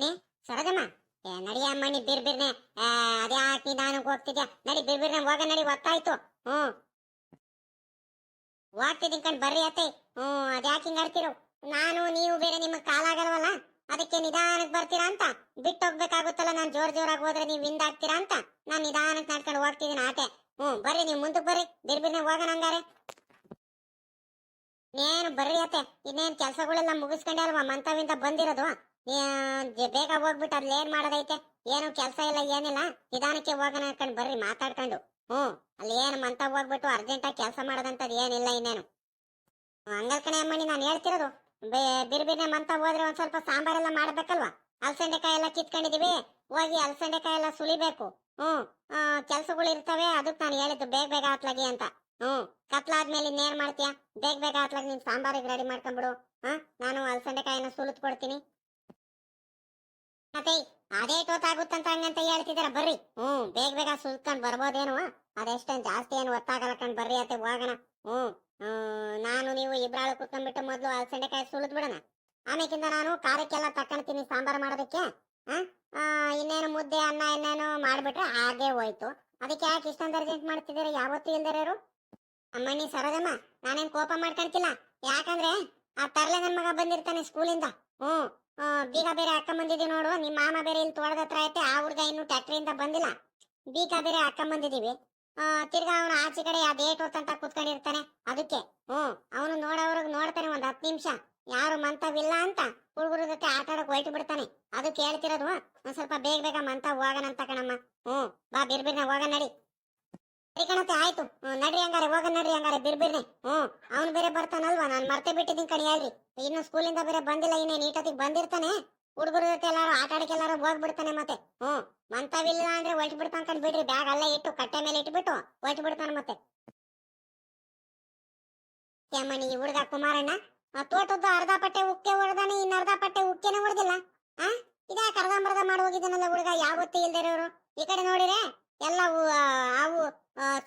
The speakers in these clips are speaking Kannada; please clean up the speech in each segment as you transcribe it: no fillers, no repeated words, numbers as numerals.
ನೇ ಸರೋಜಮ್ಮ, ನಡಿಯ ಅಮ್ಮನಿ ಬಿರ್ಬಿರ್ನೆ. ಅದ್ಯಾಕೆ ನಿಧಾನಕ್ಕೆ ಹೋಗ್ತಿದ್ಯಾ? ನಡಿ ಬಿರ್ಬಿರ್ನೆ ಹೋಗ, ನಡಿ ಗೊತ್ತಾಯ್ತು. ಹ್ಮ್ ಹೋಗ್ತಿದ್ದೀನಿ ಕಣ್, ಬರ್ರಿ ಅತ್ತೆ. ಅದ್ಯಾಕೆ ಹಿಂಗ್ ಆಡ್ತಿರೋ? ನಾನು ನೀವು ಬೇರೆ, ನಿಮಗೆ ಕಾಲಾಗಲ್ವಲ್ಲ, ಅದಕ್ಕೆ ನಿಧಾನಕ್ಕೆ ಬರ್ತೀರಾ ಅಂತ ಬಿಟ್ಟು ಹೋಗ್ಬೇಕಾಗುತ್ತಲ್ಲ. ನಾನು ಜೋರಾಗಿ ಹೋದ್ರೆ ನೀವು ವಿಂದ್ ಆಗ್ತೀರಾ ಅಂತ ನಾನು ನಿಧಾನಕ್ಕೆ ನಡ್ಕೊಂಡು ಹೋಗ್ತಿದ್ದೀನಿ ಆಟೆ. ಬರ್ರಿ, ನೀವು ಮುಂದಕ್ಕೆ ಬರ್ರಿ, ಬಿರ್ಬಿರ್ನೆ ಹೋಗೋಣ ಹಂಗಾರೆ. ಏನು ಬರ್ರಿ ಅತ್ತೆ, ಇನ್ನೇನು ಕೆಲಸಗಳೆಲ್ಲ ಮುಗಿಸ್ಕೊಂಡೆ ಅಲ್ವಾ ಮಂತವಿಂದ ಬಂದಿರೋದು. ಬೇಗ ಹೋಗ್ಬಿಟ್ಟು ಅಲ್ಲಿ ಏನ್ ಮಾಡೋದೈತೆ? ಏನು ಕೆಲಸ ಇಲ್ಲ, ಏನಿಲ್ಲ, ನಿಧಾನಕ್ಕೆ ಹೋಗೋಣ ಅನ್ಕೊಂಡು ಬರ್ರಿ ಮಾತಾಡ್ಕೊಂಡು. ಅಲ್ಲಿ ಏನು ಮಂತ ಹೋಗ್ಬಿಟ್ಟು ಅರ್ಜೆಂಟಾಗಿ ಕೆಲಸ ಮಾಡೋದಂತದ್ ಏನಿಲ್ಲ. ಇನ್ನೇನು ಹಂಗಲ್ ಕಣೆ ಅಮ್ಮಣ್ಣಿ, ನಾನು ಹೇಳ್ತಿರೋದು. ಬಿರ್ಬಿರ್ನೆ ಮಂತ ಹೋದ್ರೆ ಒಂದ್ ಸ್ವಲ್ಪ ಸಾಂಬಾರೆಲ್ಲ ಮಾಡ್ಬೇಕಲ್ವಾ? ಅಲಸಂಡೆಕಾಯಿ ಎಲ್ಲ ಕಿತ್ಕೊಂಡಿದೀವಿ, ಹೋಗಿ ಅಲಸಂಡೆಕಾಯಿ ಎಲ್ಲ ಸುಲಿಬೇಕು. ಕೆಲ್ಸಗಳು ಇರ್ತವೆ, ಅದಕ್ಕೆ ನಾನು ಹೇಳಿದ್ದು ಬೇಗ ಬೇಗ ಹಾಕ್ಲಾಗಿ ಅಂತ. ಕತ್ಲಾದ್ಮೇಲೆ ಇನ್ನೇನ್ ಮಾಡ್ತೀಯಾ? ಬೇಗ ಬೇಗ ಹಾಕ್ಲಾಗಿ ನೀನ್ ಸಾಂಬಾರಿಗೆ ರೆಡಿ ಮಾಡ್ಕೊಂಡ್ಬಿಡು. ನಾನು ಅಲಸಂಡೆಕಾಯಿನ ಸುಲಿದ್ ಕೊಡ್ತೀನಿ. ಮತ್ತೆ ಅದೇ ಟೋತಾಗುತ್ತಂತ ಹಂಗಂತ ಹೇಳ್ತಿದಾರ. ಬರ್ರಿ, ಬೇಗ ಬೇಗ ಸುಲ್ಕೊಂಡ್ ಬರ್ಬೋದೇನು? ಅದೆಷ್ಟೇನ್ ಜಾಸ್ತಿ ಏನು ಒತ್ತಾಗಲ್ಲ ಕಣ್, ಬರ್ರಿ ಅತ್ತೆ ಹೋಗೋಣ. ನಾನು ನೀವು ಇಬ್ರಾಳು ಕುತ್ಕೊಂಡ್ಬಿಟ್ಟು ಮೊದ್ಲು ಅಲಸಂಡೆಕಾಯಿ ಸುಲಿದ್ ಬಿಡೋಣ. ಆಮೇಕಿಂದ ನಾನು ಖಾರಕ್ಕೆಲ್ಲ ತಕೊಂಡ್ತೀನಿ ಸಾಂಬಾರ್ ಮಾಡೋದಕ್ಕೆ. ಇನ್ನೇನು ಮುದ್ದೆ ಅನ್ನ ಇನ್ನೇನು ಮಾಡ್ಬಿಟ್ರೆ ಹಾಗೆ ಹೋಯ್ತು. ಅದಕ್ಕೆ ಯಾಕೆ ಇಷ್ಟೊಂದು ಅರ್ಜೆಂಟ್ ಮಾಡ್ತಿದ್ದೀರಾ? ಯಾವತ್ತೂ ಇಲ್ದಿರೋರು. ಅಮ್ಮಣ್ಣಿ ಸರೋಜಮ್ಮ, ನಾನೇನ್ ಕೋಪ ಮಾಡ್ಕೊಂತಿಲ್ಲ. ಯಾಕಂದ್ರೆ ಆ ತರ್ಲೆ ನನ್ ಮಗ ಬಂದಿರ್ತಾನೆ ಸ್ಕೂಲಿಂದ. ಬೀಗ ಬೇರೆ ಹಾಕೊಂಬಂದಿದೀವಿ ನೋಡು. ನಿಮ್ಮ ಮಾಮ ಬೇರೆ ಇಲ್ಲಿ ತೋಟದ ಹತ್ರ ಐತೆ, ಆ ಹುಡ್ಗ ಇನ್ನು ಟ್ಯಾಕ್ಟ್ರಿಯಿಂದ ಬಂದಿಲ್ಲ. ಬೀಗ ಬೇರೆ ಹಾಕೊಂಬಂದಿದೀವಿ. ತಿರ್ಗಾ ಅವನು ಆಚೆ ಕಡೆ ಅದೇಟ್ ಹೊತ್ತಂತ ಕುತ್ಕೊಂಡಿರ್ತಾನೆ. ಅದಕ್ಕೆ ಅವನು ನೋಡೋವ್ರಿಗೆ ನೋಡ್ತಾನೆ ಒಂದ್ 10 ನಿಮಿಷ, ಯಾರು ಮಂತವಿಲ್ಲ ಅಂತ ಹುಡುಗರ ಜೊತೆ ಆಟ ಆಡಕ್ ಹೊಯ್ತು ಬಿಡ್ತಾನೆ. ಅದಕ್ಕೆ ಹೇಳ್ತಿರೋದು, ಒಂದ್ ಸ್ವಲ್ಪ ಬೇಗ ಬೇಗ ಮಂತ ಹೋಗೋಣ ಅಂತ ಕಣಮ್ಮ. ಬಾ ಬಿರ್ಬಿರ್ನೆ ಹೋಗ, ನಡಿ. ಸರಿ ಕಣತೆ, ಆಯ್ತು, ನಡ್ರಿ ಹಂಗಾರೆ, ಹೋಗ ನಡ್ರಿ ಹಂಗಾರೆ ಬಿರ್ಬಿರ್ನೆ. ಅವ್ನು ಬೇರೆ ಬರ್ತಾನಲ್ವಾ, ನಾನು ಮರ್ತೆ ಬಿಟ್ಟಿದ್ದೀನಿ ಕಣಿ. ಹೇಳ್ರಿ, ಇನ್ನು ಸ್ಕೂಲಿಂದ ಬೇರೆ ಬಂದಿಲ್ಲ, ಇನ್ನೇ ನೀಟತಿಗೆ ಬಂದಿರ್ತಾನೆ. ಹುಡುಗರ ಜೊತೆ ಎಲ್ಲಾರು ಆಟ ಆಡಕ್ಕೆ ಎಲ್ಲಾರು ಹೋಗ್ಬಿಡ್ತಾನೆ. ಮತ್ತೆ ಮಂತವಿಲ್ಲ ಅಂದ್ರೆ ಹೊಯ್ತು ಬಿಡ್ತಾನ ಕಣ್. ಬಿಡ್ರಿ, ಬ್ಯಾಗ್ ಅಲ್ಲೇ ಇಟ್ಟು ಕಟ್ಟೆ ಮೇಲೆ ಇಟ್ಬಿಟ್ಟು ಹೊಯ್ತು ಬಿಡ್ತಾನೆ. ಮತ್ತೆ ಅಮ್ಮನಿ, ಈ ಹುಡುಗ ಕುಮಾರಣ್ಣ ತೋಟದ್ದು ಅರ್ಧ ಪಟ್ಟೆ ಉಕ್ಕೆ ಹೊಡೆದಾನೆ, ಇನ್ನು ಅರ್ಧ ಪಟ್ಟೆ ಉಕ್ಕೆನೆ ಹೊಡೆದಿಲ್ಲ. ಇದ್ಯಾಕೆ ಅರ್ಧಂಬರ್ಧ ಮಾಡಿ ಹೋಗಿದ್ದಾನಲ್ಲ ಹುಡುಗ, ಯಾವತ್ತೂ ಇಲ್ದಿರೋರು. ಈ ಕಡೆ ನೋಡಿರೆ ಎಲ್ಲ ಅವು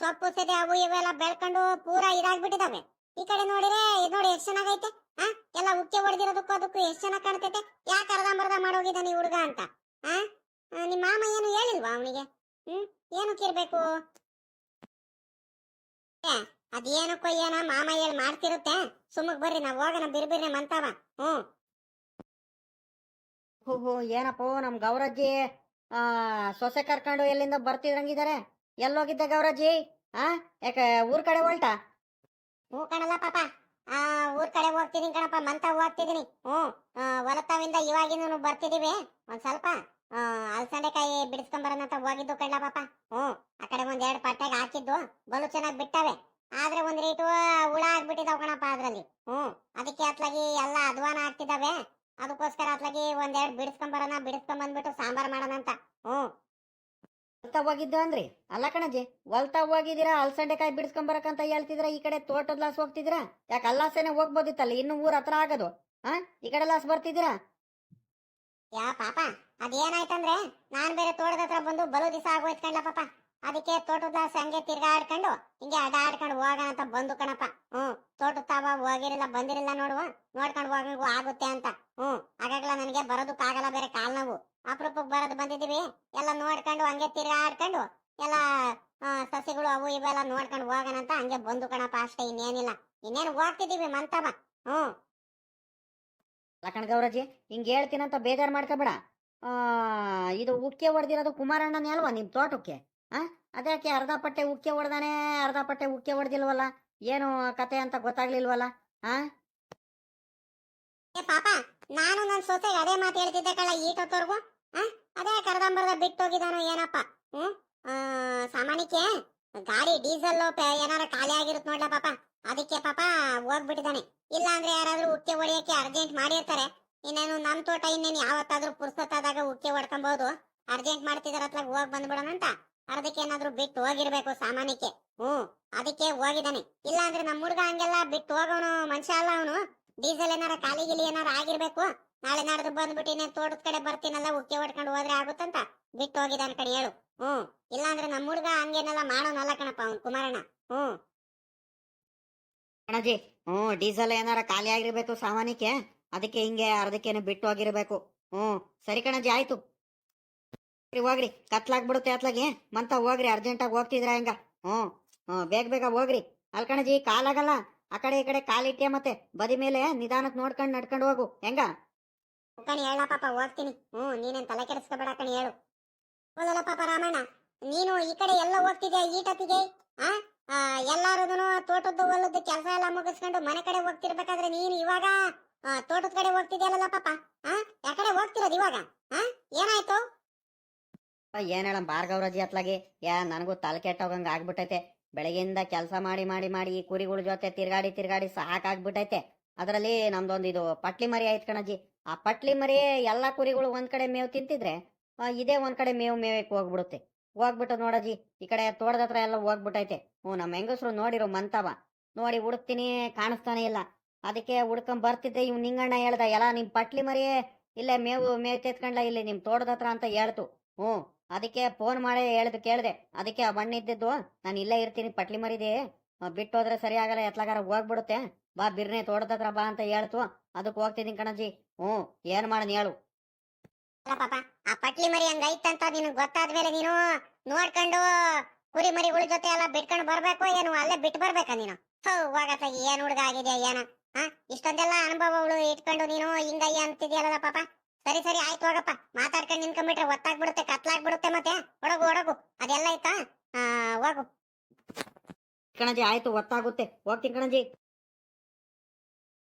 ಸೊಪ್ಪು ಸದೆ ಅವು ಇವೆಲ್ಲ ಬೆಳ್ಕೊಂಡು ಪೂರಾ ಇದಾಗ್ಬಿಟ್ಟಿದಾವೆ. ಈ ಕಡೆ ನೋಡಿರೆ ಇದು ನೋಡಿ ಎಷ್ಟು ಚೆನ್ನಾಗೈತೆ. ಎಲ್ಲ ಉಕ್ಕೆ ಹೊಡೆದಿರೋದಕ್ಕೂ ಅದಕ್ಕೂ ಎಷ್ಟು ಚೆನ್ನಾಗಿ ಕಾಣ್ತೈತೆ. ಯಾಕೆ ಅರ್ಧಂಬರ್ಧ ಮಾಡೋಗಿದ್ದಾನೆ ಈ ಹುಡುಗ ಅಂತ? ನಿಮ್ಮ ಮಾಮ ಏನು ಹೇಳಿಲ್ವಾ ಅವನಿಗೆ? ಏನಕ್ಕಿರ್ಬೇಕು? ಅದೇನಕ್ಕೋ ಏನ ಮಾಮ ಹೇಳಿ ಮಾಡ್ತಿರುತ್ತೆ. ಸುಮ್ಮಕ್ ಬರ್ರಿ, ನಾವ್ ಹೋಗೋಣ ಬಿರ್ಬಿರ್ನೆ ಮಂತಾವ. ಹೋ ಏನಪ್ಪೋ ನಮ್ ಗೌರಜ್ಜಿ ಸೊಸೆ ಕರ್ಕೊಂಡು ಎಲ್ಲಿಂದ ಬರ್ತಿದ್ರಂಗಿದ್ದಾರೆ. ಎಲ್ಲೋಗಿದ್ದೆ ಗೌರಜ್ಜಿ? ಯಾಕೆ ಊರ್ ಕಡೆ ಹೊಲ್ಟಾ? ಹ್ಞೂ ಕಣಲ್ಲ ಪಾಪ, ಊರ್ ಕಡೆ ಹೋಗ್ತಿದೀನಿ ಕಣಪ್ಪ, ಮಂತ ಹೋಗ್ತಿದೀನಿ. ಹೊಲತಾವಿಂದ ಇವಾಗಿನೂ ಬರ್ತಿದೀವಿ. ಒಂದ್ ಸ್ವಲ್ಪ ಅಲಸಂಡೆಕಾಯಿ ಬಿಡಿಸ್ಕೊಂಬರೋಣಂತ ಹೋಗಿದ್ದು ಕಣ್ಣ ಪಾಪ. ಆ ಕಡೆ ಒಂದ್ 2 ಪಟ್ಟೆಗೆ ಹಾಕಿದ್ದು ಬಲು ಚೆನ್ನಾಗಿ ಬಿಟ್ಟವೆ. ಆದ್ರೆ ಒಂದ್ ರೀಟು ಹುಳ ಆಗ್ಬಿಟ್ಟಿದಾವ್ ಕಣಪ್ಪ ಅದ್ರಲ್ಲಿ. ಅದಕ್ಕೆ ಅತ್ಲಾಗಿ ಎಲ್ಲ ಅಧ್ವಾನ ಆಗ್ತಿದಾವೆ. ಅದಕ್ಕೋಸ್ಕರ ಅತ್ಲಾಗಿ 1-2 ಬಿಡಿಸ್ಕೊಂಬಂದ್ಬಿಟ್ಟು ಸಾಂಬಾರ್ ಮಾಡೋಣ ಅಂತ. ಹೊಲ್ತಾ ಹೋಗಿದ್ದು ಅಂದ್ರಿ? ಅಲ್ಲ ಕಣಜ್ಜಿ, ಹೊಲ್ತಾ ಹೋಗಿದ್ದೀರಾ, ಅಲಸಂಡೆಕಾಯಿ ಬಿಡಿಸ್ಕೊಂಬರಕಂತ ಹೇಳ್ತಿದ್ರ, ಈ ಕಡೆ ತೋಟದ ಲಾಸ್ ಹೋಗ್ತಿದ್ದೀರಾ? ಯಾಕೆ ಅಲ್ಲಾಸೇನೆ ಹೋಗ್ಬೋದಿತ್ತಲ್ಲ, ಇನ್ನು ಊರ್ ಹತ್ರ ಆಗೋದು. ಈ ಕಡೆ ಲಾಸ್ ಬರ್ತಿದ್ದೀರಾ? ಯಾ ಪಾಪ, ಅದೇನಾಯ್ತಂದ್ರೆ ನಾನ್ ಬೇರೆ ತೋಟದ ಹತ್ರ ಬಂದು ಬಲು ದಿವಸ ಆಗೋಯ್ತು ಕಣ್ಲ ಪಾಪ. ಅದಕ್ಕೆ ತೋಟದ ಹಂಗೆ ತಿರ್ಗಾಡ್ಕೊಂಡು ಹಿಂಗೆ ಅಡ್ಡಾಡ್ಕೊಂಡು ಹೋಗೋಣ ಅಂತ ಬಂದು ಕಣಪ್ಪ. ತೋಟದ ತಾವ ಹೋಗಿರಿಲ್ಲ, ಬಂದಿರಿಲ್ಲ, ನೋಡ್ಕೊಂಡು ಹೋಗಂಗು ಆಗುತ್ತೆ ಅಂತ. ಆಗಾಗ್ಲ ನನಗೆ ಬರೋದಕ್ಕಾಗಲ್ಲ, ಬೇರೆ ಕಾಲ್ ನೋವು. ಅಪರೂಪಕ್ಕೆ ಬರೋದು ಬಂದಿದೀವಿ, ಎಲ್ಲ ನೋಡ್ಕೊಂಡು ಹಂಗೆ ತಿರ್ಗಾಡ್ಕೊಂಡು ಎಲ್ಲ ಸಸಿಗಳು ಅವು ಇವೆಲ್ಲ ನೋಡ್ಕೊಂಡು ಹೋಗೋಣ ಅಂತ ಹಂಗೆ ಬಂದು ಕಣಪ್ಪ, ಅಷ್ಟೇ, ಇನ್ನೇನಿಲ್ಲ. ಇನ್ನೇನು ಹೋಗ್ತಿದೀವಿ ಮಂತವ. ಲಕ್ಕಣ ಗೌರಜ್ಜಿ, ಹಿಂಗೆ ಹೇಳ್ತೀನಂತ ಬೇಜಾರು ಮಾಡ್ಕೋಬೇಡ. ಇದು ಉಕ್ಕೆ ಹೊಡೆದಿರೋದು ಕುಮಾರಣ್ಣನೇ ಅಲ್ವಾ ನಿಮ್ ತೋಟಕ್ಕೆ? ಅದ್ಯಾಕೆ ಅರ್ಧ ಪಟ್ಟೆ ಉಕ್ಕೆ ಹೊಡೆದಾನೆ, ಅರ್ಧ ಪಟ್ಟೆ ಉಕ್ಕೆ ಹೊಡೆದಿಲ್ವಲ್ಲ? ಏನು ಕತೆ ಅಂತ ಗೊತ್ತಾಗ್ಲಿಲ್ವಲ್ಲ? ಪಾಪ, ನಾನು ನನ್ನ ಸೊಸೆಗೆ ಅದೇ ಮಾತು ಹೇಳ್ತಿದ್ದೆ ಕಳ್ಳ ಈಟೊತ್ತವರೆಗೂ. ಅದೇ ಕರ್ದಂಬರ್ದ ಬಿಟ್ಟು ಹೋಗಿದಾನು ಏನಪ್ಪ. ಸಾಮಾನ್ಯಕ್ಕೆ ಗಾಡಿ ಡೀಸೆಲ್ ಏನಾರ ಖಾಲಿ ಆಗಿರುತ್ತೆ ನೋಡ್ಲ ಪಾಪ, ಅದಕ್ಕೆ ಪಾಪ ಹೋಗ್ಬಿಟ್ಟಿದ್ದಾನೆ. ಇಲ್ಲ ಅಂದ್ರೆ ಯಾರಾದ್ರೂ ಉಕ್ಕೆ ಹೊಡಿಯಕ್ಕೆ ಅರ್ಜೆಂಟ್ ಮಾಡಿರ್ತಾರೆ. ಇನ್ನೇನು ನಮ್ ತೋಟ ಇನ್ನೇನು ಯಾವತ್ತಾದ್ರೂ ಪುರ್ಸತ್ತಾದಾಗ ಉಕ್ಕೆ ಹೊಡ್ಕೊಬಹುದು. ಅರ್ಜೆಂಟ್ ಮಾಡ್ತಿದಾರ ಅತ್ಲಾಗ ಹೋಗ್ ಬಂದ್ಬಿಡೋಣ ಅಂತ ಅರ್ಧಕ್ಕೆ ಏನಾದ್ರೂ ಬಿಟ್ಟು ಹೋಗಿರ್ಬೇಕು ಸಾಮಾನ್ಯಕ್ಕೆ. ಅದಕ್ಕೆ ಹೋಗಿದ್ದಾನೆ. ಇಲ್ಲ ಅಂದ್ರೆ ನಮ್ಮ ಹುಡುಗ ಹಂಗೆಲ್ಲ ಬಿಟ್ಟು ಹೋಗೋನು ಮನುಷ್ಯ ಅಲ್ಲ ಅವನು. ಡೀಸೆಲ್ ಏನಾರ ಖಾಲಿ ಗಿಲಿ ಏನಾರ ಆಗಿರ್ಬೇಕು. ನಾಳೆ ನಾಡ್ದು ಬಂದ್ಬಿಟ್ಟು ಇನ್ನೇನು ತೋಟದ ಕಡೆ ಬರ್ತೀನಲ್ಲ, ಉಕ್ಕೆ ಹೊಡ್ಕೊಂಡು ಹೋದ್ರೆ ಆಗುತ್ತಂತ ಬಿಟ್ಟು ಹೋಗಿದ್ದಾನ ಕಣಿ ಹೇಳು. ಇಲ್ಲ ಅಂದ್ರೆ ನಮ್ಮ ಹುಡುಗ ಹಂಗೇನೆಲ್ಲ ಮಾಡೋನಲ್ಲ ಕಣಪ್ಪ ಅವ್ನು ಕುಮಾರಣ್ಣ. ಅಣ್ಣಜಿ, ಡೀಸೆಲ್ ಏನಾರ ಖಾಲಿ ಆಗಿರ್ಬೇಕು ಸಾಮಾನ್ಯಕ್ಕೆ, ಅದಕ್ಕೆ ಹಿಂಗೆ ಅರ್ಧಕ್ಕೇನೆ ಬಿಟ್ಟು ಹೋಗಿರ್ಬೇಕು. ಸರಿ ಕಣಜ್ಜಿ ಆಯ್ತು. ಹೋಗ್ರಿ ಕತ್ಲಾಗ್ಬಿಡುತ್ತೆ ಅತ್ಲಾಗೆ ಮಂತ ಹೋಗ್ರಿ ಅರ್ಜೆಂಟಾಗಿ ಹೋಗ್ತಿದ್ರ ಹೆಂಗ. ಬೇಗ ಬೇಗ ಹೋಗ್ರಿ. ಅಲ್ಕಣಜಿ ಕಾಲಾಗಲ್ಲ, ಆ ಕಡೆ ಈ ಕಡೆ ಕಾಲಿಟ್ಟೆ ಮತ್ತೆ ಬದಿ ಮೇಲೆ ನಿಧಾನಕ್ಕೆ ನೋಡ್ಕೊಂಡು ನಡ್ಕೊಂಡು ಹೋಗು ಹೆಂಗ. ಕಣಿ ಹೇಳ ಪಾಪ ಹೋಗ್ತೀನಿ. ನೀನೇನ್ ತಲೆ ಕೆಡಿಸ್ಕೋಬೇಡ ಕಣಿ ಹೇಳು. ಹೋದಲ್ಲ ಪಾಪ ರಾಮಣ್ಣ, ನೀನು ಈ ಕಡೆ ಎಲ್ಲ ಹೋಗ್ತಿದ್ಯಾ ಈಟತ್ತಿಗೆ? ಎಲ್ಲಾರು ತೋಟದ್ದು ಹೊಲದ್ದು ಕೆಲಸ ಎಲ್ಲ ಮುಗಿಸ್ಕೊಂಡು ಮನೆ ಕಡೆ ಹೋಗ್ತಿರ್ಬೇಕಾದ್ರೆ ನೀನು ಇವಾಗ ತೋಟದ ಕಡೆ ಹೋಗ್ತಿದ್ಯಲ್ಲ ಪಾಪ. ಯಾಕಡೆ ಹೋಗ್ತಿರೋದು ಇವಾಗ? ಏನಾಯ್ತು? ಏನ್ ಹೇಳಂ ಭಾರ್ಗವ್ರಜಿ ಅತ್ಲಾಗೆ, ನನಗೂ ತಲೆ ಕೆಟ್ಟೋಗಂಗ ಆಗ್ಬಿಟ್ಟೈತೆ. ಬೆಳಗ್ಗೆಯಿಂದ ಕೆಲಸ ಮಾಡಿ ಮಾಡಿ ಮಾಡಿ ಈ ಕುರಿಗಳ ಜೊತೆ ತಿರ್ಗಾಡಿ ತಿರ್ಗಾಡಿ ಸಾಕಾಗ್ಬಿಟ್ಟೈತೆ. ಅದರಲ್ಲಿ ನಮ್ದೊಂದು ಇದು ಪಟ್ಲಿ ಮರಿ ಆಯ್ತು ಕಣಜ್ಜಿ. ಆ ಪಟ್ಲಿ ಮರಿ ಎಲ್ಲಾ ಕುರಿಗಳು ಒಂದ್ ಕಡೆ ಮೇವು ತಿಂತಿದ್ರೆ ಇದೇ ಒಂದ್ ಕಡೆ ಮೇಯಕ್ಕೆ ಹೋಗ್ಬಿಡುತ್ತೆ. ಹೋಗ್ಬಿಟ್ಟು ನೋಡಜ್ಜಿ ಈ ಕಡೆ ತೋಟದ ಹತ್ರ ಎಲ್ಲ ಹೋಗ್ಬಿಟ್ಟೈತೆ. ನಮ್ಮ ಹೆಂಗಸ್ರು ನೋಡಿರೋ ಮಂತವ ನೋಡಿ ಹುಡುಕ್ತೀನಿ, ಕಾಣಿಸ್ತಾನೆ ಇಲ್ಲ. ಅದಕ್ಕೆ ಹುಡ್ಕೊಂಡ್ ಬರ್ತಿದ್ದೆ. ಇವ್ ನಿಂಗಣ್ಣ ಹೇಳ್ದ, ಎಲ್ಲ ನಿಮ್ ಪಟ್ಲಿ ಮರಿ ಇಲ್ಲೇ ಮೇವು ತೆತ್ಕೊಂಡ್ಲ ಇಲ್ಲಿ ನಿಮ್ ತೋಟದ ಹತ್ರ ಅಂತ ಹೇಳ್ತು. ಅದಕ್ಕೆ ಫೋನ್ ಮಾಡಿ ಕೇಳ್ದೆ. ಅದಕ್ಕೆ ಆ ಬಣ್ಣ ಇದ್ದಿದ್ದು ನಾನು ಇಲ್ಲೇ ಇರ್ತೀನಿ, ಪಟ್ಲಿ ಮರಿದೆ ಬಿಟ್ಟೋದ್ರೆ ಸರಿ ಆಗಲ್ಲ, ಎತ್ಲಾಗಾರ ಹೋಗ್ಬಿಡುತ್ತೆ, ಬಾ ಬಿರ್ನೆ ತೋಟದ ಹತ್ರ ಬಾ ಅಂತ ಹೇಳ್ತು. ಅದಕ್ಕೆ ಹೋಗ್ತಿದ್ದೀನಿ ಕಣಜ್ಜಿ. ಏನ್ ಮಾಡನ್ ಹೇಳು. ಪಾಪ ಆ ಪಟ್ಲಿ ಮರಿ ಹಂಗೈತಂತ ನಿನಗ್ ಗೊತ್ತಾದ್ಮೇಲೆ ನೀನು ನೋಡ್ಕೊಂಡು ಕುರಿ ಮರಿಗಳ ಜೊತೆ ಎಲ್ಲ ಬಿಟ್ಕೊಂಡು ಬರ್ಬೇಕು ಏನು? ಅಲ್ಲೇ ಬಿಟ್ಟು ಬರ್ಬೇಕಾ ನೀನು? ಹೋಗತ್ತ, ಏನ್ ಹುಡುಗ ಆಗಿದ್ಯಾ ಏನ? ಇಷ್ಟೊಂದೆಲ್ಲ ಅನುಭವಗಳು ಇಟ್ಕೊಂಡು ನೀನು ಹಿಂಗಯ್ಯ ಅಂತಿದ್ಯಲ್ಲ ಪಾಪ. ಸರಿ ಸರಿ ಆಯ್ತು ಹೋಗಪ್ಪ, ಮಾತಾಡ್ಕೊಂಡು ನಿನ್ಕೊಂಡ್ಬಿಟ್ರೆ ಒತ್ತಾಗ್ಬಿಡುತ್ತೆ, ಕತ್ಲಾಗ್ಬಿಡುತ್ತೆ ಮತ್ತೆ. ಒಡಗು ಅದೆಲ್ಲ ಆಯ್ತಾ? ಹೋಗು ಕಣಜಿ. ಆಯ್ತು ಗೊತ್ತಾಗುತ್ತೆ, ಹೋಗ್ತೀನಿ ಕಣಜಿ.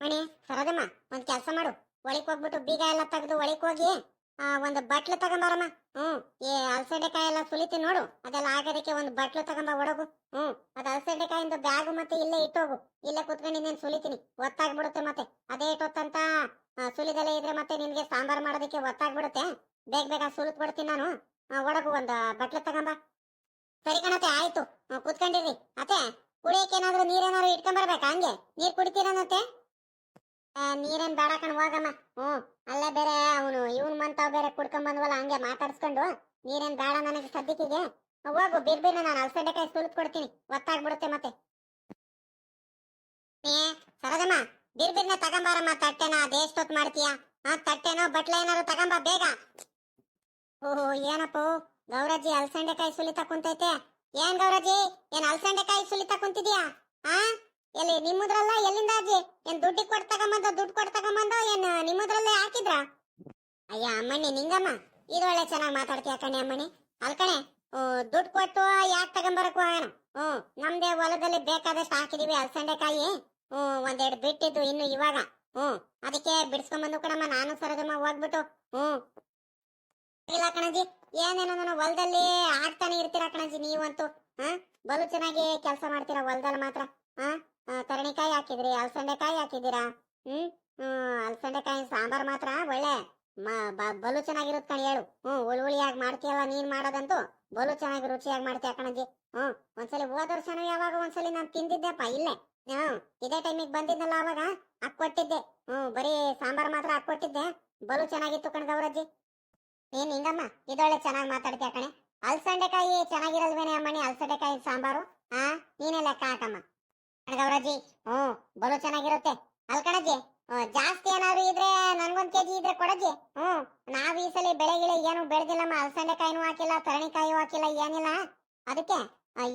ಮಣಿ ಸರೋದಮ್ಮ, ಒಂದ್ ಕೆಲ್ಸ ಮಾಡು, ಒಳಕ್ ಹೋಗ್ಬಿಟ್ಟು ಬೀಗ ಎಲ್ಲ ತೆಗೆದು ಒಳಕ್ ಹೋಗಿ ಒಂದು ಬಟ್ಲು ತಗೊಂಬಾರಮ್ಮ. ಈ ಅಲಸಂಡೆಕಾಯಿ ಎಲ್ಲ ಸುಲಿತಿ ನೋಡು, ಅದೆಲ್ಲ ಆಗೋದಕ್ಕೆ ಒಂದು ಬಟ್ಲು ತಗೊಂಬ ಒಡಗು. ಅದ್ ಅಲಸಂಡೆಕಾಯಿಂದ ಬ್ಯಾಗು ಮತ್ತೆ ಇಲ್ಲೇ ಇಟ್ಟೋಗು. ಇಲ್ಲೇ ಕುತ್ಕೊಂಡು ಇನ್ನೇನು ಸುಲಿತೀನಿ, ಒತ್ತಾಗ್ಬಿಡುತ್ತೆ ಮತ್ತೆ. ಅದೇ ಇಟ್ಟೊತ್ತಂತ ಸುಲಿದಲ್ಲೇ ಇದ್ರೆ ಮತ್ತೆ ನಿನ್ಗೆ ಸಾಂಬಾರ್ ಮಾಡೋದಕ್ಕೆ ಒತ್ತಾಗ್ಬಿಡುತ್ತೆ. ಬೇಗ ಬೇಗ ಸುಲಿತ್ ಬಿಡ್ತೀನಿ ನಾನು. ಒಡಗು ಒಂದು ಬಟ್ಲು ತಗೊಂಬ. ಸರಿ ಕಣತೆ ಆಯ್ತು, ಕುತ್ಕೊಂಡಿರಿ. ಅತ್ತೆ ಕುಡಿಯಕ್ಕೆ ಏನಾದ್ರು ನೀರೇನಾದ್ರು ಇಟ್ಕೊಂಬರ್ಬೇಕಾ? ಹಂಗೆ ನೀರ್ ಕುಡಿತೀರನತ್ತೆ? ನೀರೇನ್ ಬೇಡ ಕಣ್ ಹೋಗಮ್ಮ. ಅಲ್ಲೇ ಬೇರೆ ಅವನು ಇವನ್ ಮಂತಾವ್ ಬೇರೆ ಕುಡ್ಕೊಂಡ್ ಬಂದ್ವಲ್ಲ, ಹಂಗೆ ಮಾತಾಡ್ಸ್ಕೊಂಡು ನೀರೇನ್ ಬೇಡ ನನಗೆ ಸದ್ಯಕ್ಕಿಗೆ. ಹೋಗು ಬಿರ್ಬಿರ್ನ, ನಾನು ಅಲಸಂಡೆಕಾಯಿ ಸುಲಿದ್ ಕೊಡ್ತೀನಿ, ಒತ್ತಾಗ್ಬಿಡುತ್ತೆ ಮತ್ತೆ. ಸರೋಜಮ್ಮ, ಬಿರ್ಬಿರ್ನ ತಗೊಂಬಾರಮ್ಮ ತಟ್ಟೆನ. ಅದೆಷ್ಟೊತ್ ಮಾಡ್ತೀಯಾ? ತಟ್ಟೆನೋ ಬಟ್ಲ ಏನಾರು ತಗೊಂಬ ಬೇಗ. ಏನಪ್ಪು ಗೌರಜ್ಜಿ ಅಲಸಂಡೆಕಾಯಿ ಸುಲಿತಾ ಕುಂತೈತೆ. ಏನ್ ಗೌರಜ್ಜಿ, ಏನ್ ಅಲಸಂಡೆಕಾಯಿ ಸುಲಿತಾ ಕುಂತಿದ್ಯಾ? ಎಲ್ಲಿ ನಿಮ್ಮದ್ರಲ್ಲ? ಎಲ್ಲಿಂದ ಅಜ್ಜಿ? ಏನ್ ದುಡ್ಡು ಕೊಟ್ಟು ತಗೊಂಬಂದ ಏನ್ ನಿಮ್ಮದ್ರಲ್ಲೇ ಹಾಕಿದ್ರ? ಅಯ್ಯ ಅಮ್ಮಣ್ಣಿ ನಿಂಗಮ್ಮ, ಇದೊಳ್ಳೆ ಚೆನ್ನಾಗಿ ಮಾತಾಡ್ತೀಯ ಕಣೆ ಅಮ್ಮಣ್ಣಿ. ಅಲ್ಕಣೆ, ದುಡ್ಡು ಕೊಟ್ಟು ಯಾಕೆ ತಗೊಂಬರಕ್ ಹೋಗೋಣ? ನಮ್ದೇ ಹೊಲದಲ್ಲಿ ಬೇಕಾದಷ್ಟು ಹಾಕಿದೀವಿ ಅಲಸಂಡೆಕಾಯಿ. ಒಂದೆರಡು ಬಿಟ್ಟಿದ್ದು ಇನ್ನು ಇವಾಗ. ಅದಕ್ಕೆ ಬಿಡಿಸ್ಕೊಂಬಂದು ಕಣಮ್ಮ ನಾನು ಸರೋದಮ್ಮ ಹೋಗ್ಬಿಟ್ಟು. ಇಲ್ಲ ಕಣಜಿ, ಏನೇನೋ ನನ್ನ ಹೊಲದಲ್ಲಿ ಆಡ್ತಾನೆ ಇರ್ತೀರಾ ಕಣಜಿ ನೀವಂತೂ. ಬಲು ಚೆನ್ನಾಗಿ ಕೆಲಸ ಮಾಡ್ತೀರಾ ಹೊಲದಲ್ಲಿ ಮಾತ್ರ. ತರಣಿಕಾಯಿ ಹಾಕಿದ್ರಿ, ಅಲಸಂಡೆಕಾಯಿ ಹಾಕಿದ್ದೀರಾ. ಅಲಸಂಡೆಕಾಯಿ ಸಾಂಬಾರ್ ಮಾತ್ರ ಒಳ್ಳೆ ಬಲು ಚೆನ್ನಾಗಿರುತ್ತೆ ಕಣ್ ಹೇಳು. ಹುಳಿಯಾಗಿ ಮಾಡ್ತೀಯಲ್ಲ ನೀನ್ ಮಾಡೋದಂತೂ ಬಲು ಚೆನ್ನಾಗಿ ರುಚಿಯಾಗಿ ಮಾಡ್ತೀಯ ಕಣಜ್ಜಿ. ಒಂದ್ಸಲಿ ಹೋದ ವರ್ಷನೂ ಯಾವಾಗ ಒಂದ್ಸಲಿ ನಾನು ತಿಂದಿದ್ದೆಪ್ಪ ಇಲ್ಲೇ. ಇದೇ ಟೈಮಿಗೆ ಬಂದಿದ್ನಲ್ಲ ಅವಾಗ ಹಾಕೊಟ್ಟಿದ್ದೆ. ಬರೀ ಸಾಂಬಾರ್ ಮಾತ್ರ ಹಾಕೊಟ್ಟಿದ್ದೆ, ಬಲು ಚೆನ್ನಾಗಿತ್ತು ಕಣ್ ಗೌರಜ್ಜಿ. ನೀನ್ ಹಿಂಗಮ್ಮ ಇದೊಳ್ಳೆ ಚೆನ್ನಾಗಿ ಮಾತಾಡ್ತೀಯ ಕಣೆ. ಅಲಸಂಡೆಕಾಯಿ ಚೆನ್ನಾಗಿರಲ್ವೇನೆ ಅಮ್ಮಣ್ಣಿ ಅಲಸಂಡೆಕಾಯಿ ಸಾಂಬಾರು? ನೀನೇ ಲೆಕ್ಕ ಹಾಕಮ್ಮ ಗೌರಜ್ಜಿ. ಬಲು ಚೆನ್ನಾಗಿರುತ್ತೆ ಅಲ್ಕಣಜ್ಜಿ. ಜಾಸ್ತಿ ಏನಾದ್ರು ಇದ್ರೆ ನನ್ಗೊಂದ್ ಕೆಜಿ ಇದ್ರೆ ಕೊಡಜ್ಜಿ. ನಾವ್ ಈ ಸಲ ಬೆಳೆಗಿಳೆ ಏನು ಬೆಳೆದಿಲ್ಲಮ್ಮ, ಅಲಸಂಡೆಕಾಯಿನೂ ಹಾಕಿಲ್ಲ, ತರಣಿಕಾಯಿ ಹಾಕಿಲ್ಲ, ಏನಿಲ್ಲ. ಅದಕ್ಕೆ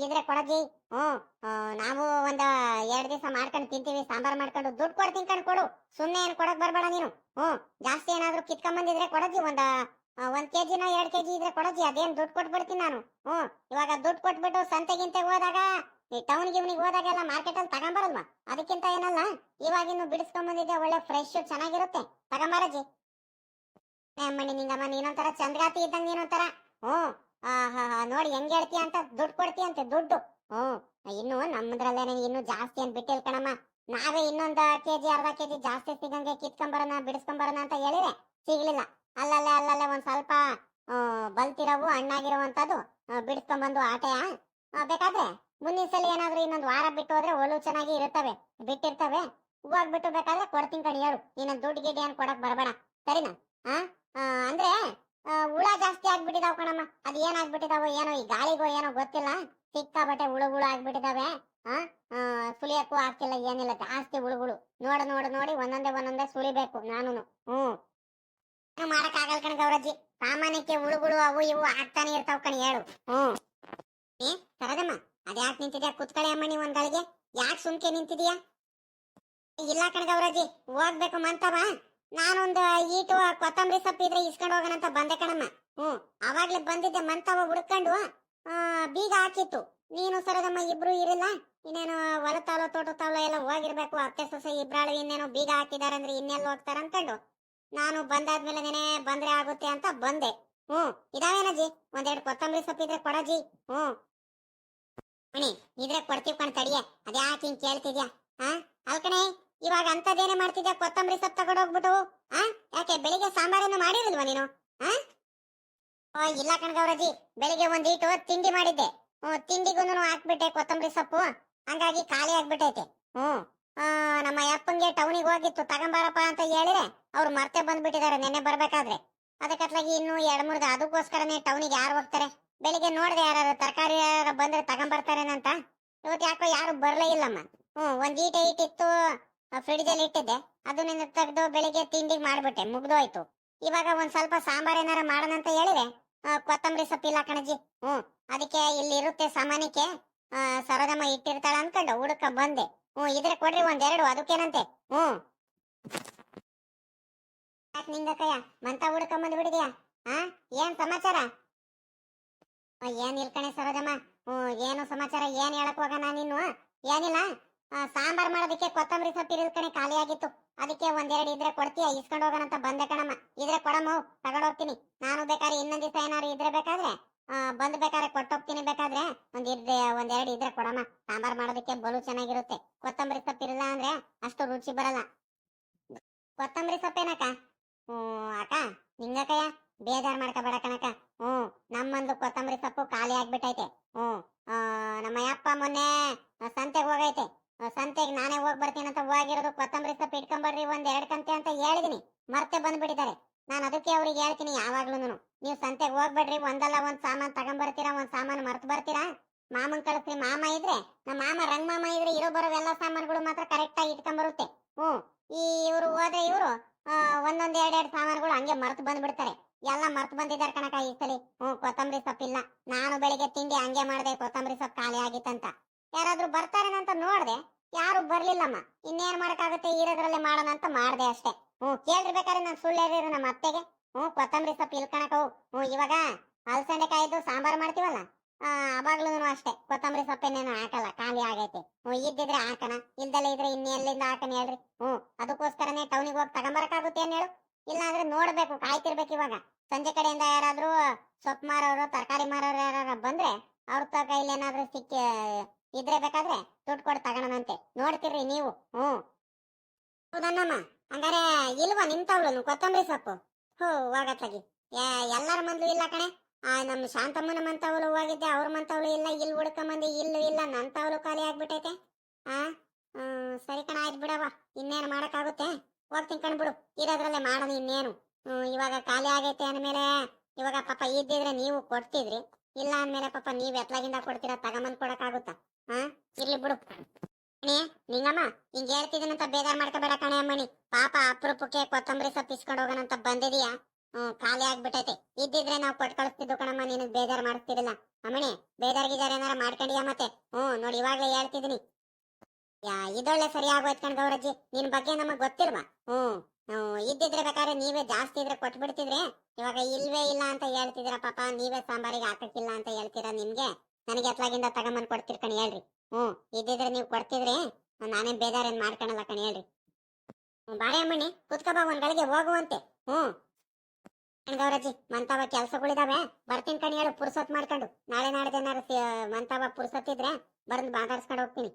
ಇದ್ರೆ ಕೊಡಜ್ಜಿ. ನಾವು ಒಂದ್ 2 ದಿವಸ ಮಾಡ್ಕೊಂಡು ತಿಂತೀವಿ, ಸಾಂಬಾರ್ ಮಾಡ್ಕೊಂಡು. ದುಡ್ಡು ಕೊಡ್ತೀನಿ ಕಣ್ ಕೊಡು, ಸುಮ್ನೆ ಏನ್ ಕೊಡಕ್ ಬರ್ಬೇಡ ನೀನು. ಜಾಸ್ತಿ ಏನಾದ್ರು ಕಿತ್ಕೊಂಡ್ ಬಂದಿದ್ರೆ ಕೊಡಜ್ಜಿ. ಒಂದ್ ಕೆಜಿನ 2 ಕೆಜಿ ಇದ್ರೆ ಕೊಡಜ್ಜಿ. ಅದೇನ್ ದುಡ್ಡು ಕೊಟ್ಬಿಡ್ತೀನಿ ನಾನು. ಇವಾಗ ದುಡ್ಡು ಕೊಟ್ಬಿಟ್ಟು ಸಂತೆಗಿಂತೆ ಹೋದಾಗ, ಈ ಟೌನ್ ಗಿವ್ನಿಗೆ ಹೋದಾಗೆಲ್ಲ ಮಾರ್ಕೆಟ್ ಅಲ್ಲಿ ತಗೊಂಬರಲ್ವಾ? ಅದಕ್ಕಿಂತ ಏನಲ್ಲ, ಇವಾಗಿನ್ನು ಬಿಡಿಸ್ಕೊಂಡ್ ಬಂದಿದ್ದೆ, ಒಳ್ಳೆ ಫ್ರೆಶ್ ಚೆನ್ನಾಗಿರುತ್ತೆ, ತಗೊಂಬರಜ್ಜಿ. ಅಮ್ಮಣ್ಣಿ ನಿಂಗಮ್ಮ, ನೀನೊಂಥರ ಚಂದ್ಗಾತಿ ಇದ್ದಂಗ, ನೀನೊಂಥರ. ನೋಡಿ ಹೆಂಗ್ ಹೇಳ್ತೀಯ ಅಂತ. ದುಡ್ಡು ಕೊಡ್ತೀಯಂತೆ ದುಡ್ಡು. ಇನ್ನು ನಮ್ಮದ್ರಲ್ಲೇನೆ ಇನ್ನು ಜಾಸ್ತಿ ಏನ್ ಬಿಟ್ಟಿಲ್ ಕಣಮ್ಮ. ನಾವೇ ಇನ್ನೊಂದ್ ಕೆಜಿ ಅರ್ಧ ಕೆಜಿ ಜಾಸ್ತಿ ಸಿಗಂಗೆ ಕಿತ್ಕೊಂಬರೋಣ ಬಿಡಿಸ್ಕೊಂಬರೋಣ ಅಂತ ಹೇಳಿದ್ರೆ ಸಿಗ್ಲಿಲ್ಲ. ಅಲ್ಲಲ್ಲೇ ಒಂದ್ ಸ್ವಲ್ಪ ಬಲ್ತಿರವು ಹಣ್ಣಾಗಿರುವಂತದ್ದು ಬಿಡಿಸ್ಕೊಂಬಂದು ಆಟೆಯ. ಬೇಕಾದ್ರೆ ಮುಂದಿನ ಸಲ ಏನಾದ್ರು ಇನ್ನೊಂದ್ ವಾರ ಬಿಟ್ಟು ಹೋದ್ರೆ ಒಲು ಚೆನ್ನಾಗಿ ಇರುತ್ತವೆ, ಬಿಟ್ಟಿರ್ತವೆ. ಹೋಗ್ಬಿಟ್ಟು ಬೇಕಾದ್ರೆ ಕೊಡ್ತೀನಿ ಕಣಿ ಹೇಳು. ಇನ್ನೊಂದ್ ದುಡ್ಡು ಗಿಡ್ಡು ಏನ್ ಕೊಡಕ್ ಬರಬೇಡ, ಸರಿನಾ? ಅಂದ್ರೆ ಹುಳ ಜಾಸ್ತಿ ಆಗ್ಬಿಟ್ಟಿದಾವ್ ಕಣಮ್ಮ. ಅದ್ ಏನ್ ಆಗ್ಬಿಟ್ಟಿದಾವೋ ಏನೋ, ಈ ಗಾಳಿಗೋ ಏನೋ ಗೊತ್ತಿಲ್ಲ, ಸಿಕ್ಕಾಬಟ್ಟೆ ಹುಳುಗಳು ಆಗ್ಬಿಟ್ಟಿದಾವೆ. ಸುಲಿಯಕ್ಕೂ ಆಗ್ತಿಲ್ಲ, ಏನಿಲ್ಲ, ಜಾಸ್ತಿ ಹುಳುಗಳು. ನೋಡಿ ಒಂದೊಂದೇ ಸುಲಿಬೇಕು ನಾನು. ಏನು ಮಾಡಕ್ ಆಗಲ್ಲ ಕಣ ಗೌರಜ್ಜಿ. ಸಾಮಾನ್ಯಕ್ಕೆ ಹುಳುಗಳು ಅವು ಇವು ಆಗ್ತಾನೆ ಇರ್ತಾವ ಕಣ್ ಹೇಳು. ಏ ಸರದಮ್ಮ, ಅದ್ಯಾಕೆ ನಿಂತಿದ್ಯಾ? ಕುತ್ಕಳೆ ಅಮ್ಮಣಿ ಒಂದ್ ಗಳಿಗೆ. ಯಾಕೆ ಸುಮ್ಕೆ ನಿಂತಿದ್ಯಾ? ಇಲ್ಲ ಕಣ ಗೌರಜ್ಜಿ, ಹೋಗ್ಬೇಕು ಮಂತವ. ನಾನೊಂದು ಈಟು ಕೊತ್ತಂಬರಿ ಸೊಪ್ಪು ಇದ್ರೆ ಇಸ್ಕೊಂಡು ಹೋಗೋಣಂತ ಬಂದೆ ಕಣಮ್ಮ. ಅವಾಗ್ಲೇ ಬಂದಿದ್ದೆ ಮಂತವ ಹುಡ್ಕೊಂಡು. ಬೀಗ ಹಾಕಿತ್ತು. ನೀನು ಸರದಮ್ಮ ಇಬ್ರು ಇರಿಲ್ಲ. ಇನ್ನೇನು ಹೊಲ ತಾವಲ ತೋಟ ತಾವಲ ಎಲ್ಲ ಹೋಗಿರ್ಬೇಕು. ಅತ್ತೆ ಸೊಸೆ ಇಬ್ರಾಳು ಇನ್ನೇನು ಬೀಗ ಹಾಕಿದಾರೆ ಅಂದ್ರೆ ಇನ್ನೆಲ್ಲ ಹೋಗ್ತಾರ ಅನ್ಕೊಂಡು ನಾನು ಬಂದಾದ್ಮೇಲೆ ನೆನೆ ಬಂದ್ರೆ ಆಗುತ್ತೆ ಅಂತ ಬಂದೆ. ಇದಾವೇನಜ್ಜಿ? ಒಂದೆರಡು ಕೊತ್ತಂಬರಿ ಸೊಪ್ಪು ಇದ್ರೆ ಕೊಡಜ್ಜಿ. ಮಣಿ ಇದ್ರೆ ಕೊಡ್ತೀವಿ ಕಣ್ ತಡಿಯ. ಅದ್ಯಾಕೆ ಹಿಂಗ್ ಕೇಳ್ತಿದ್ಯಾ? ಅಲ್ಕಣೆ, ಇವಾಗ ಅಂತದೇನೆ ಮಾಡ್ತಿದ್ಯಾ? ಕೊತ್ತಂಬರಿ ಸೊಪ್ಪು ತಗೊಂಡೋಗ್ಬಿಟ್ಟು ಯಾಕೆ ಬೆಳಿಗ್ಗೆ ಸಾಂಬಾರನ್ನು ಮಾಡಿರಲ್ವಾ ನೀನು? ಇಲ್ಲ ಕಣ್ಗೌರಜ್ಜಿ, ಬೆಳಿಗ್ಗೆ ಒಂದ್ ಈಟು ತಿಂಡಿ ಮಾಡಿದ್ದೆ. ತಿಂಡಿಗೂ ಹಾಕ್ಬಿಟ್ಟೆ ಕೊತ್ತಂಬರಿ ಸೊಪ್ಪು. ಹಂಗಾಗಿ ಖಾಲಿ ಆಗ್ಬಿಟ್ಟೈತೆ. ನಮ್ಮ ಅಪ್ಪಂಗೆ ಟೌನಿಗೆ ಹೋಗಿತ್ತು, ತಗೊಂಬಾರಪ್ಪ ಅಂತ ಹೇಳಿದ್ರೆ ಅವ್ರು ಮರ್ತೆ ಬಂದ್ಬಿಟ್ಟಿದ್ದಾರೆ ನೆನ್ನೆ ಬರ್ಬೇಕಾದ್ರೆ. ಅದಕ್ಕತ್ಲಾಗಿ ಇನ್ನು 2-3 ಅದಕ್ಕೋಸ್ಕರನೇ ಟೌನಿಗೆ ಯಾರು ಹೋಗ್ತಾರೆ? ಬೆಳಿಗ್ಗೆ ನೋಡ್ದೆ ಯಾರು ತರಕಾರಿ ಯಾರು ಬಂದ್ರೆ ತಗೊಂಬರ್ತಾರೇನಂತ. ಇವತ್ತು ಯಾಕೋ ಯಾರು ಬರ್ಲೇ ಇಲ್ಲಮ್ಮ. ಒಂದ್ ಈಟೆ ಇಟ್ಟಿತ್ತು ಫ್ರಿಡ್ಜ್ ಅಲ್ಲಿ ಇಟ್ಟಿದ್ದೆ. ಅದನ್ನ ತೆಗೆದು ಬೆಳಿಗ್ಗೆ ತಿಂಡಿಗೆ ಮಾಡ್ಬಿಟ್ಟೆ, ಮುಗ್ದೋಯ್ತು. ಇವಾಗ ಒಂದ್ ಸ್ವಲ್ಪ ಸಾಂಬಾರ್ ಏನಾರ ಮಾಡೋಣ ಅಂತ ಹೇಳಿದ್ರೆ ಕೊತ್ತಂಬರಿ ಸೊಪ್ಪು ಇಲ್ಲ ಕಣಜ್ಜಿ. ಅದಕ್ಕೆ ಇಲ್ಲಿ ಇರುತ್ತೆ ಸಾಮಾನ್ಯಕ್ಕೆ, ಸರೋದಮ್ಮ ಇಟ್ಟಿರ್ತಾಳ ಅನ್ಕೊಂಡು ಹುಡುಕ ಬಂದೆ. ಇದ್ರೆ ಕೊಡ್ರಿ ಒಂದೆರಡು, ಅದಕ್ಕೇನಂತೆ. ಯಾಕೆ ನಿಂಗಕ್ಕಯ್ಯ ಮಂತ ಹುಡುಕ ಬಂದ್ಬಿಡಿದ್ಯಾ? ಏನ್ ಸಮಾಚಾರ? ಏನ್ ಇಲ್ಕಣೆ ಸರೋಜಮ್ಮ, ಏನು ಸಮಾಚಾರ ಏನ್ ಹೇಳಕ್ ಹೋಗೋಣ ನೀನು? ಏನಿಲ್ಲ, ಸಾಂಬಾರ್ ಮಾಡೋದಕ್ಕೆ ಕೊತ್ತಂಬರಿ ಸೊಪ್ಪು ಇಲ್ಕಣೆ, ಖಾಲಿ ಆಗಿತ್ತು. ಅದಕ್ಕೆ ಒಂದೆರಡು ಇದ್ರೆ ಕೊಡ್ತೀಯ? ಇಸ್ಕೊಂಡು ಹೋಗೋಣಂತ ಬಂದೆ ಕಣಮ್ಮ. ಇದ್ರೆ ಕೊಡಮ್ಮ, ತಗೊಂಡ್ ಹೋಗ್ತೀನಿ. ನಾನು ಬೇಕಾದ್ರೆ ಇನ್ನೊಂದ್ ದಿವಸ ಏನಾರು ಇದ್ರೆ ಬೇಕಾದ್ರೆ ಬಂದ್ ಬೇಕಾದ್ರೆ ಕೊಟ್ಟೋಗ್ತೀನಿ. ಬೇಕಾದ್ರೆ ಒಂದೆರಡು ಇದ್ರೆ ಕೊಡಮ್ಮ. ಸಾಂಬಾರ್ ಮಾಡೋದಕ್ಕೆ ಬಲು ಚೆನ್ನಾಗಿರುತ್ತೆ. ಕೊತ್ತಂಬರಿ ಸೊಪ್ಪು ಇರಲ್ಲ ಅಂದ್ರೆ ಅಷ್ಟು ರುಚಿ ಬರಲ್ಲ. ಕೊತ್ತಂಬರಿ ಸೊಪ್ಪೇನಕ್ಕ? ಅಕ್ಕ ನಿಂಗಕ್ಕಯ್ಯ, ಬೇಜಾರ್ ಮಾಡ್ಕೋಬೇಡ ಕಣಕ್ಕ. ನಮ್ಮಂದು ಕೊತ್ತಂಬರಿ ಸೊಪ್ಪು ಖಾಲಿ ಆಗ್ಬಿಟ್ಟೈತೆ. ನಮ್ಮ ಅಪ್ಪ ಮೊನ್ನೆ ಸಂತೆಗೆ ಹೋಗೈತೆ. ಸಂತೆಗೆ ನಾನೇ ಹೋಗ್ ಬರ್ತೀನಿ ಅಂತ ಹೋಗಿರೋದು. ಕೊತ್ತಂಬರಿ ಸೊಪ್ಪು ಇಟ್ಕೊಂಬರ್ರಿ 1-2 ಕಂತೆ ಅಂತ ಹೇಳಿದೀನಿ, ಮರ್ತೆ ಬಂದ್ಬಿಟ್ಟಿದ್ದಾರೆ. ನಾನು ಅದಕ್ಕೆ ಅವ್ರಿಗೆ ಹೇಳ್ತೀನಿ ಯಾವಾಗ್ಲೂ, ನೀವು ಸಂತೆಗೆ ಹೋಗ್ಬೇಡ್ರಿ, ಒಂದಲ್ಲ ಒಂದ್ ಸಾಮಾನ್ ತಗೊಂಡ್ಬರ್ತೀರಾ, ಒಂದ್ ಸಾಮಾನು ಮರ್ತು ಬರ್ತೀರಾ. ಮಾಮನ್ ಕಳಿಸ್ರಿ. ಮಾಮ ಇದ್ರೆ, ನಮ್ಮ ಮಾಮ ರಂಗ್ ಮಾಮ ಇದ್ರೆ ಇರೋ ಬರೋ ಎಲ್ಲ ಸಾಮಾನುಗಳು ಮಾತ್ರ ಕರೆಕ್ಟ್ ಆಗಿ ಇಟ್ಕೊಂಡ್ಬರುತ್ತೆ. ಇವ್ರು ಹೋದ್ರೆ ಇವ್ರು ಒಂದೊಂದ್ 2-2 ಸಾಮಾನುಗಳು ಹಂಗೆ ಮರ್ತು ಬಂದ್ಬಿಡ್ತಾರೆ. ಎಲ್ಲ ಮರ್ತು ಬಂದಿದ್ದಾರೆ ಕಣಕ ಈ ಸಲಿ. ಕೊತ್ತಂಬರಿ ಸೊಪ್ಪಿಲ್ಲ. ನಾನು ಬೆಳಿಗ್ಗೆ ತಿಂಡಿ ಹಂಗೆ ಮಾಡ್ದೆ, ಕೊತ್ತಂಬರಿ ಸೊಪ್ಪು ಖಾಲಿ ಆಗಿತ್ತಂತ. ಯಾರಾದ್ರೂ ಬರ್ತಾರೇನಂತ ನೋಡ್ದೆ, ಯಾರು ಬರ್ಲಿಲ್ಲಮ್ಮ. ಇನ್ನೇನ್ ಮಾಡಕ್ಕಾಗುತ್ತೆ, ಇರೋದ್ರಲ್ಲೇ ಮಾಡೋಣ ಅಂತ ಮಾಡ್ದೆ ಅಷ್ಟೇ. ಕೇಳಿರ್ಬೇಕಾದ್ರೆ ನಾನು ಸುಳ್ಳು ಹೇಳಿದ್ರು ನಮ್ಮ ಅತ್ತೆಗೆ. ಕೊತ್ತಂಬರಿ ಸೊಪ್ಪು ಇಲ್ಕಣಕವು. ಇವಾಗ ಅಲಸಂಡೆಕಾಯ್ದು ಸಾಂಬಾರ್ ಮಾಡ್ತೀವಲ್ಲ, ಅವಾಗ್ಲೂ ಅಷ್ಟೇ ಕೊತ್ತಂಬರಿ ಸೊಪ್ಪೇನೇನು ಹಾಕಲ್ಲ, ಖಾಲಿ ಆಗೈತೆ. ಇದ್ದಿದ್ರೆ ಹಾಕಣ, ಇಲ್ದಲ್ಲೇ ಇದ್ರೆ ಇನ್ನೆಲ್ಲಿಂದ ಹಾಕಣ ಹೇಳ್ರಿ. ಅದಕ್ಕೋಸ್ಕರನೇ ಟೌನಿಗೆ ಹೋಗಿ ತಗೊಂಬರಕ್ಕಾಗುತ್ತೆ ಏನ್ ಹೇಳು? ಇಲ್ಲ ಅಂದ್ರೆ ನೋಡ್ಬೇಕು, ಕಾಯ್ತಿರ್ಬೇಕು. ಇವಾಗ ಸಂಜೆ ಕಡೆಯಿಂದ ಯಾರಾದ್ರೂ ಸೊಪ್ಪು ಮಾರೋರು, ತರಕಾರಿ ಮಾರೋರು ಯಾರು ಬಂದ್ರೆ ಅವ್ರ ಕೈಲಿ ಏನಾದ್ರೂ ಸಿಕ್ಕಿ ಇದ್ರೆ ಬೇಕಾದ್ರೆ ದುಡ್ಡು ಕೊಟ್ಟು ತಗೋಣಂತೆ. ನೋಡ್ತಿರ್ರಿ ನೀವು. ಹೌದನ್ನಮ್ಮ, ಹಂಗಾರೆ ಇಲ್ವಾ ನಿಮ್ ತವ್ಳು ಕೊತ್ತಂಬರಿ ಸೊಪ್ಪು? ಹೋಗತ್ಲಾಗಿ ಎಲ್ಲಾರ ಮಂದ್ಲು ಇಲ್ಲ ಕಣೆ. ನಮ್ ಶಾಂತಮ್ಮನ ಮಂತವಳು ಹೋಗಿದ್ದೆ, ಅವ್ರ ಮಂತವಳು ಇಲ್ಲ. ಇಲ್ಲಿ ಹುಡ್ಕೊಂಬಂದಿ, ಇಲ್ಲೂ ಇಲ್ಲ. ನನ್ ತವಳು ಖಾಲಿ ಆಗ್ಬಿಟ್ಟೈತೆ. ಸರಿ ಕಣ, ಆಯ್ತು ಬಿಡವ, ಇನ್ನೇನು ಮಾಡಕ್ಕಾಗುತ್ತೆ. ಹೋಗ್ತೀನಿ ಕಣ್ಬಿಡು, ಇರೋದ್ರಲ್ಲೇ ಮಾಡೋಣ ಇನ್ನೇನು. ಇವಾಗ ಖಾಲಿ ಆಗೈತೆ ಅಂದ್ಮೇಲೆ ಇವಾಗ ಪಾಪ ಇದ್ದಿದ್ರೆ ನೀವು ಕೊಡ್ತಿದ್ರಿ. ಇಲ್ಲ ಅಂದ್ಮೇಲೆ ಪಾಪ ನೀವ್ ಎತ್ಲಾಗಿಂದ ಕೊಡ್ತೀರಾ, ತಗೊಂಬಂದ್ ಕೊಡಕ್ಕಾಗುತ್ತಾ? ಇರ್ಲಿ ಬಿಡು. ನಿಂಗಮ್ಮ ಹಿಂಗ್ ಹೇಳ್ತಿದ್ದೀನಂತ ಬೇಜಾರ್ ಮಾಡ್ಕೋಬೇಡ ಕಣೆ ಅಮ್ಮಣಿ. ಪಾಪ ಅಪರೂಪಕ್ಕೆ ಕೊತ್ತಂಬರಿ ಸೊಪ್ಪು ಇಸ್ಕೊಂಡು ಹೋಗೋಣಂತ ಬಂದಿದೀಯಾ? ಖಾಲಿ ಆಗ್ಬಿಟ್ಟೈತೆ. ಇದ್ದಿದ್ರೆ ನಾವು ಕೊಟ್ಟು ಕಳಿಸ್ತಿದ್ದು ಕಣಮ್ಮ, ನಿನಗ್ ಬೇಜಾರ್ ಮಾಡಿಸ್ತಿರಲಿಲ್ಲ. ಅಮ್ಮಣಿ ಬೇಜಾರ್ ಏನಾರ ಮಾಡ್ಕೊಂಡಿಯಾ ಮತ್ತೆ? ನೋಡಿ ಇವಾಗ್ಲೇ ಹೇಳ್ತಿದೀನಿ. ಇದೊಳ್ಳೆ ಸರಿ ಆಗೋಯ್ತು ಕಣ್ ಗೌರಜ್ಜಿ, ನಿನ್ ಬಗ್ಗೆ ನಮಗ್ ಗೊತ್ತಿಲ್ವಾ? ಇದ್ದಿದ್ರೆ ಬೇಕಾದ್ರೆ ನೀವೇ ಜಾಸ್ತಿ ಇದ್ರೆ ಕೊಟ್ಬಿಡ್ತಿದ್ರಿ. ಇವಾಗ ಇಲ್ವೇ ಇಲ್ಲ ಅಂತ ಹೇಳ್ತಿದ್ರ. ಪಾಪ ನೀವೇ ಸಾಂಬಾರಿಗೆ ಹಾಕಕ್ಕಿಲ್ಲ ಅಂತ ಹೇಳ್ತೀರಾ. ನಿಮ್ಗೆ ನನಗೆ ಎತ್ಲಾಗಿಂದ ತಗೊಂಬಂದ್ ಕೊಡ್ತಿರ್ ಕಣ್ ಹೇಳ್ರಿ. ಇದ್ದಿದ್ರೆ ನೀವು ಕೊಡ್ತಿದ್ರಿ, ನಾನೇನ್ ಬೇಜಾರೇನ್ ಮಾಡ್ಕೊಳಲ್ಲ ಕಣ್ ಹೇಳ್ರಿ. ಬಾರೆ ಅಮ್ಮಣ್ಣಿ, ಕುತ್ಕಬಾ, ಒಂದ್ ಗಳಿಗೆ ಹೋಗುವಂತೆ. ಗೌರಜ್ಜಿ ಮಂತಾವ ಕೆಲ್ಸಗಳಿದಾವೆ, ಬರ್ತೀನಿ ಕಣ್ ಹೇಳು. ಪುರ್ಸೊತ್ ಮಾಡ್ಕೊಂಡು ನಾಳೆ ನಾಡ್ದೇನಾರು ಮಂತಾವ ಪುರ್ಸೊತ್ತಿದ್ರೆ ಬಂದು ಮಾತಾಡ್ಸ್ಕೊಂಡು ಹೋಗ್ತೀನಿ.